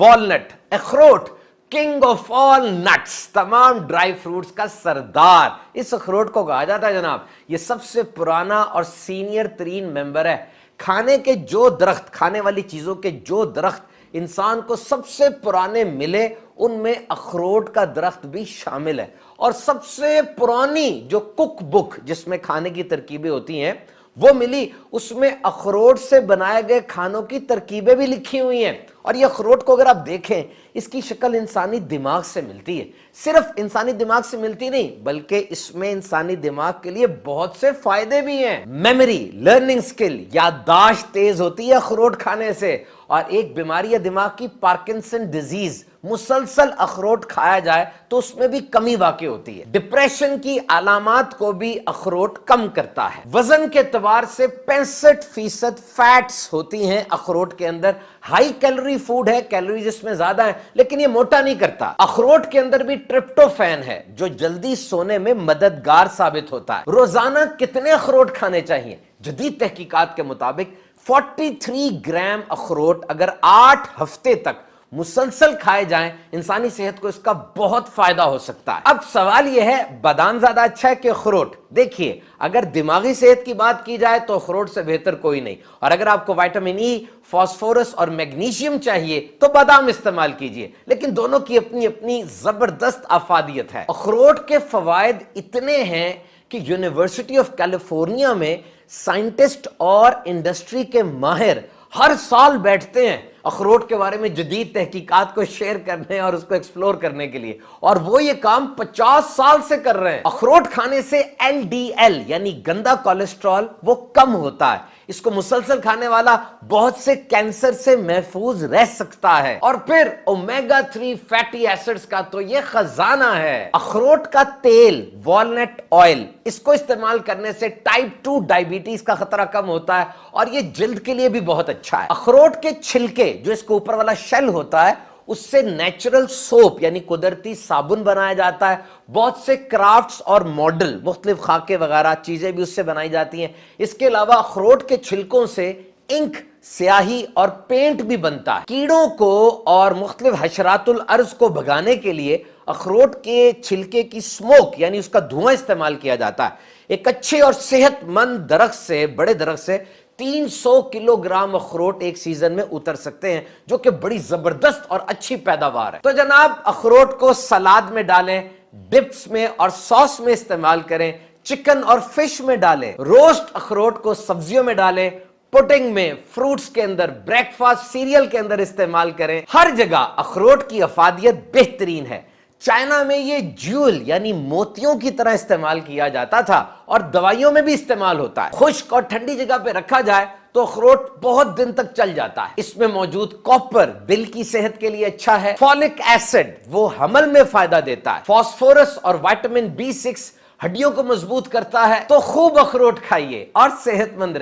Walnut, अखरोट, king of all nuts, तमाम dry fruits का सरदार इस अखरोट को कहा जाता है जनाब। ये सबसे पुराना और सीनियर तरीन मेंबर है। खाने के जो दरख्त, खाने वाली चीजों के जो दरख्त इंसान को सबसे पुराने मिले उनमें अखरोट का दरख्त भी शामिल है। और सबसे पुरानी जो कुक बुक जिसमें खाने की तरकीबें होती हैं वो मिली, उसमें अखरोट से बनाए गए खानों की तरकीबें भी लिखी हुई हैं। और ये अखरोट को अगर आप देखें, इसकी शक्ल इंसानी दिमाग से मिलती है। सिर्फ इंसानी दिमाग से मिलती नहीं, बल्कि इसमें इंसानी दिमाग के लिए बहुत से फायदे भी हैं। मेमोरी, लर्निंग स्किल, याददाश्त तेज होती है अखरोट खाने से। और एक बीमारी है दिमाग की, पार्किंसन डिजीज, मुसलसल अखरोट खाया जाए तो उसमें भी कमी वाकई होती है। डिप्रेशन की अलामात को भी अखरोट कम करता है। वजन के एतबार से 65% फैट्स होती हैं अखरोट के अंदर। हाई कैलोरी फूड है, कैलोरीज इसमें ज्यादा है, लेकिन ये मोटा नहीं करता। अखरोट के अंदर भी ट्रिप्टोफैन है जो जल्दी सोने में मददगार साबित होता है। रोजाना कितने अखरोट खाने चाहिए? जदीद तहकीकात के मुताबिक 43 ग्राम अखरोट अगर 8 हफ्ते तक मुसलसल खाए जाएं, इंसानी सेहत को इसका बहुत फायदा हो सकता है। अब सवाल यह है, बादाम ज्यादा अच्छा है कि अखरोट? देखिए, अगर दिमागी सेहत की बात की जाए तो अखरोट से बेहतर कोई नहीं। और अगर आपको विटामिन ई, फास्फोरस और मैग्नीशियम चाहिए तो बादाम इस्तेमाल कीजिए। लेकिन दोनों की अपनी अपनी जबरदस्त अफादियत है। अखरोट के फवायद इतने हैं कि यूनिवर्सिटी ऑफ कैलिफोर्निया में साइंटिस्ट और इंडस्ट्री के माहिर हर साल बैठते हैं अखरोट के बारे में जदीद तहकीकात को शेयर करने और उसको एक्सप्लोर करने के लिए। और वो ये काम 50 साल से कर रहे हैं। अखरोट खाने से LDL यानी गंदा कोलेस्ट्रॉल वो कम होता है। इसको मुसलसल खाने वाला बहुत से कैंसर से महफूज रह सकता है। और फिर ओमेगा 3 फैटी एसिड्स का तो ये खजाना है। अखरोट का तेल, वॉलनट ऑयल, इसको इस्तेमाल करने से टाइप 2 डायबिटीज का खतरा कम होता है और ये जल्द के लिए भी बहुत अच्छा है। अखरोट के छिलके, जो इसके ऊपर वाला शेल होता है, उससे नेचुरल सोप यानी कुदरती साबुन बनाया जाता है। बहुत से क्राफ्ट्स और मॉडल, मुख्तलिफ खाके वगैरह चीजें भी उससे बनाई जाती हैं। इसके अलावा अखरोट के छिलकों से इंक, स्याही और पेंट भी बनता है। कीड़ों को और मुख्तलिफ हशरातुल अर्ज को भगाने के लिए अखरोट के छिलके की स्मोक यानी उसका धुआं इस्तेमाल किया जाता है। एक अच्छे और सेहतमंद दरख्त से, बड़े दरख्त से 300 किलोग्राम अखरोट एक सीजन में उतर सकते हैं, जो कि बड़ी जबरदस्त और अच्छी पैदावार है। तो जनाब, अखरोट को सलाद में डालें, डिप्स में और सॉस में इस्तेमाल करें, चिकन और फिश में डालें, रोस्ट अखरोट को सब्जियों में डालें, पुडिंग में, फ्रूट्स के अंदर, ब्रेकफास्ट सीरियल के अंदर इस्तेमाल करें। हर जगह अखरोट की अफादियत बेहतरीन है। चाइना में ये ज्यूल यानी मोतियों की तरह इस्तेमाल किया जाता था और दवाइयों में भी इस्तेमाल होता है। खुश्क और ठंडी जगह पे रखा जाए तो अखरोट बहुत दिन तक चल जाता है। इसमें मौजूद कॉपर दिल की सेहत के लिए अच्छा है। फॉलिक एसिड वो हमल में फायदा देता है। फास्फोरस और विटामिन B6 हड्डियों को मजबूत करता है। तो खूब अखरोट खाइए और सेहतमंद रहिए।